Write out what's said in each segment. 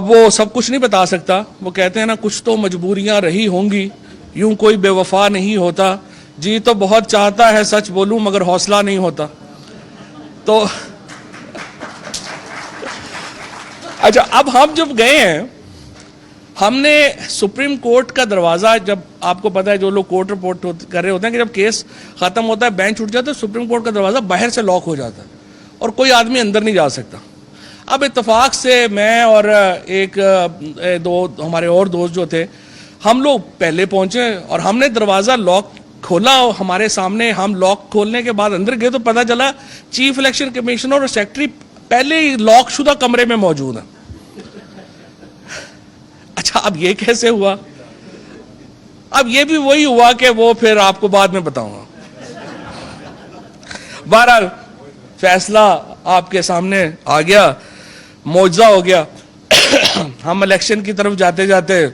اب وہ سب کچھ نہیں بتا سکتا. وہ کہتے ہیں نا کچھ تو مجبوریاں رہی ہوں گی, یوں کوئی بے وفا نہیں ہوتا, جی تو بہت چاہتا ہے سچ بولوں مگر حوصلہ نہیں ہوتا. تو اچھا, اب ہم جب گئے ہیں, ہم نے سپریم کورٹ کا دروازہ, جب آپ کو پتا ہے جو لوگ کورٹ رپورٹ کر رہے ہوتے ہیں کہ جب کیس ختم ہوتا ہے بینچ اٹھ جاتا ہے, سپریم کورٹ کا دروازہ باہر سے لاک ہو جاتا ہے اور کوئی آدمی اندر نہیں جا سکتا. اب اتفاق سے میں اور ایک دو ہمارے اور دوست جو تھے, ہم لوگ پہلے پہنچے اور ہم نے دروازہ لاک کھولا. ہمارے سامنے ہم لاک کھولنے کے بعد اندر گئے تو پتہ چلا چیف الیکشن کمیشنر اور سیکرٹری پہلے ہی لاک شدہ کمرے میں موجود ہیں. اچھا, اب یہ کیسے ہوا؟ اب یہ بھی وہی ہوا کہ وہ پھر آپ کو بعد میں بتاؤں گا. بہرحال فیصلہ آپ کے سامنے آ گیا, معجزہ ہو گیا. ہم الیکشن کی طرف جاتے جاتے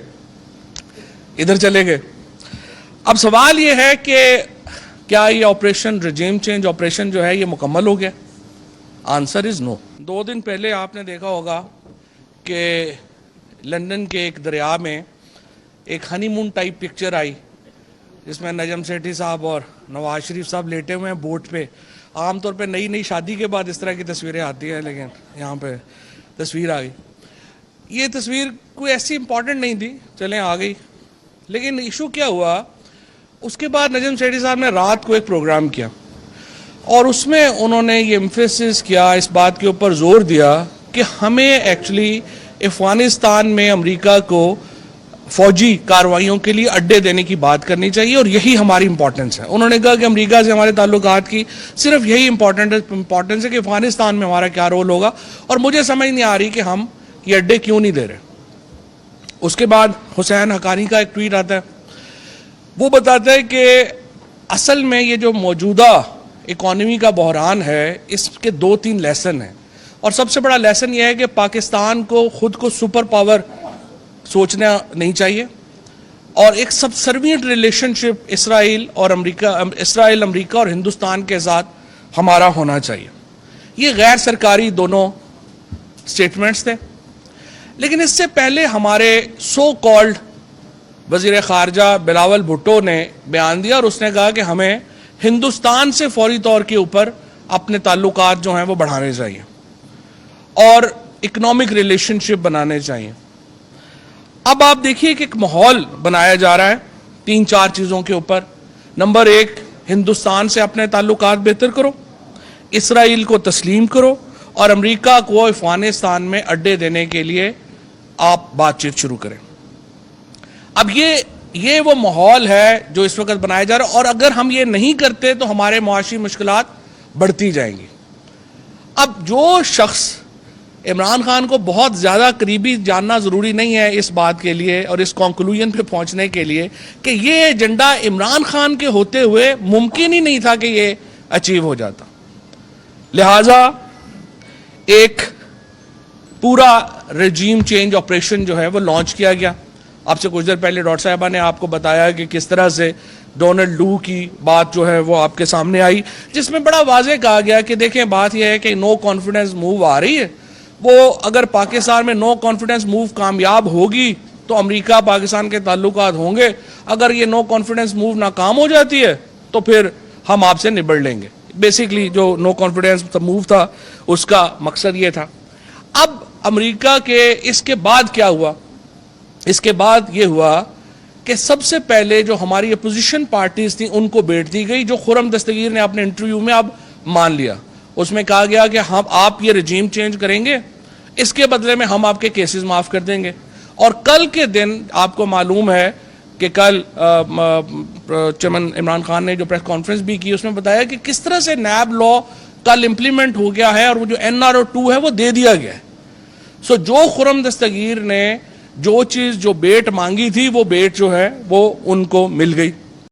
ادھر چلے گئے. اب سوال یہ ہے کہ کیا یہ آپریشن رجیم چینج آپریشن جو ہے یہ مکمل ہو گیا؟ آنسر از نو. 2 دن پہلے آپ نے دیکھا ہوگا کہ لندن کے ایک دریا میں ایک ہنی مون ٹائپ پکچر آئی جس میں نجم سیٹھی صاحب اور نواز شریف صاحب لیٹے ہوئے ہیں بوٹ پہ. عام طور پہ نئی شادی کے بعد اس طرح کی تصویریں آتی ہیں, لیکن یہاں پہ تصویر آ گئی. یہ تصویر کوئی ایسی امپورٹنٹ نہیں تھی, چلیں آ گئی. لیکن ایشو کیا ہوا, اس کے بعد نجم سیٹھی صاحب نے رات کو ایک پروگرام کیا اور اس میں انہوں نے یہ ایمفیسس کیا, اس بات کے اوپر زور دیا کہ ہمیں ایکچولی افغانستان میں امریکہ کو فوجی کارروائیوں کے لیے اڈے دینے کی بات کرنی چاہیے اور یہی ہماری امپورٹنس ہے. انہوں نے کہا کہ امریکہ سے ہمارے تعلقات کی صرف یہی امپورٹنس ہے کہ افغانستان میں ہمارا کیا رول ہوگا, اور مجھے سمجھ نہیں آ رہی کہ ہم یہ اڈے کیوں نہیں دے رہے. اس کے بعد حسین حقانی کا ایک ٹویٹ آتا ہے, وہ بتاتا ہے کہ اصل میں یہ جو موجودہ اکانومی کا بحران ہے اس کے 2-3 لیسن ہیں, اور سب سے بڑا لیسن یہ ہے کہ پاکستان کو خود کو سپر پاور سوچنا نہیں چاہیے, اور ایک سبسروینٹ ریلیشن شپ اسرائیل امریکہ اور ہندوستان کے ساتھ ہمارا ہونا چاہیے. یہ غیر سرکاری دونوں سٹیٹمنٹس تھے. لیکن اس سے پہلے ہمارے سو کالڈ وزیر خارجہ بلاول بھٹو نے بیان دیا اور اس نے کہا کہ ہمیں ہندوستان سے فوری طور کے اوپر اپنے تعلقات جو ہیں وہ بڑھانے چاہیے اور اکنامک ریلیشن شپ بنانے چاہیے. اب آپ دیکھیے کہ ایک ماحول بنایا جا رہا ہے 3-4 چیزوں کے اوپر. نمبر 1, ہندوستان سے اپنے تعلقات بہتر کرو, اسرائیل کو تسلیم کرو, اور امریکہ کو افغانستان میں اڈے دینے کے لیے آپ بات چیت شروع کریں. اب یہ وہ ماحول ہے جو اس وقت بنایا جا رہا ہے, اور اگر ہم یہ نہیں کرتے تو ہمارے معاشی مشکلات بڑھتی جائیں گی. اب جو شخص عمران خان کو بہت زیادہ قریبی جاننا ضروری نہیں ہے اس بات کے لیے اور اس کنکلوژن پہ پہنچنے کے لیے کہ یہ ایجنڈا عمران خان کے ہوتے ہوئے ممکن ہی نہیں تھا کہ یہ اچیو ہو جاتا. لہٰذا ایک پورا رجیم چینج آپریشن جو ہے وہ لانچ کیا گیا. آپ سے کچھ دیر پہلے ڈاکٹر صاحبہ نے آپ کو بتایا کہ کس طرح سے ڈونلڈ لو کی بات جو ہے وہ آپ کے سامنے آئی, جس میں بڑا واضح کہا گیا کہ دیکھیں بات یہ ہے کہ نو کانفیڈنس موو آ رہی ہے, وہ اگر پاکستان میں نو کانفیڈنس موو کامیاب ہوگی تو امریکہ پاکستان کے تعلقات ہوں گے, اگر یہ نو کانفیڈنس موو ناکام ہو جاتی ہے تو پھر ہم آپ سے نبڑ لیں گے. بیسیکلی جو نو کانفیڈنس موو تھا اس کا مقصد یہ تھا. اب امریکہ کے اس کے بعد کیا ہوا؟ اس کے بعد یہ ہوا کہ سب سے پہلے جو ہماری اپوزیشن پارٹیز تھیں ان کو بیٹ دی گئی, جو خرم دستگیر نے اپنے انٹرویو میں اب مان لیا. اس میں کہا گیا کہ آپ یہ رجیم چینج کریں گے, اس کے بدلے میں ہم آپ کے کیسز معاف کر دیں گے. اور کل کے دن آپ کو معلوم ہے کہ کل چیئرمین عمران خان نے جو پریس کانفرنس بھی کی اس میں بتایا کہ کس طرح سے نیب لا کل امپلیمنٹ ہو گیا ہے اور وہ جو NRO 2 ہے وہ دے دیا گیا ہے. سو جو خرم دستگیر نے جو چیز جو بیٹ مانگی تھی وہ بیٹ جو ہے وہ ان کو مل گئی.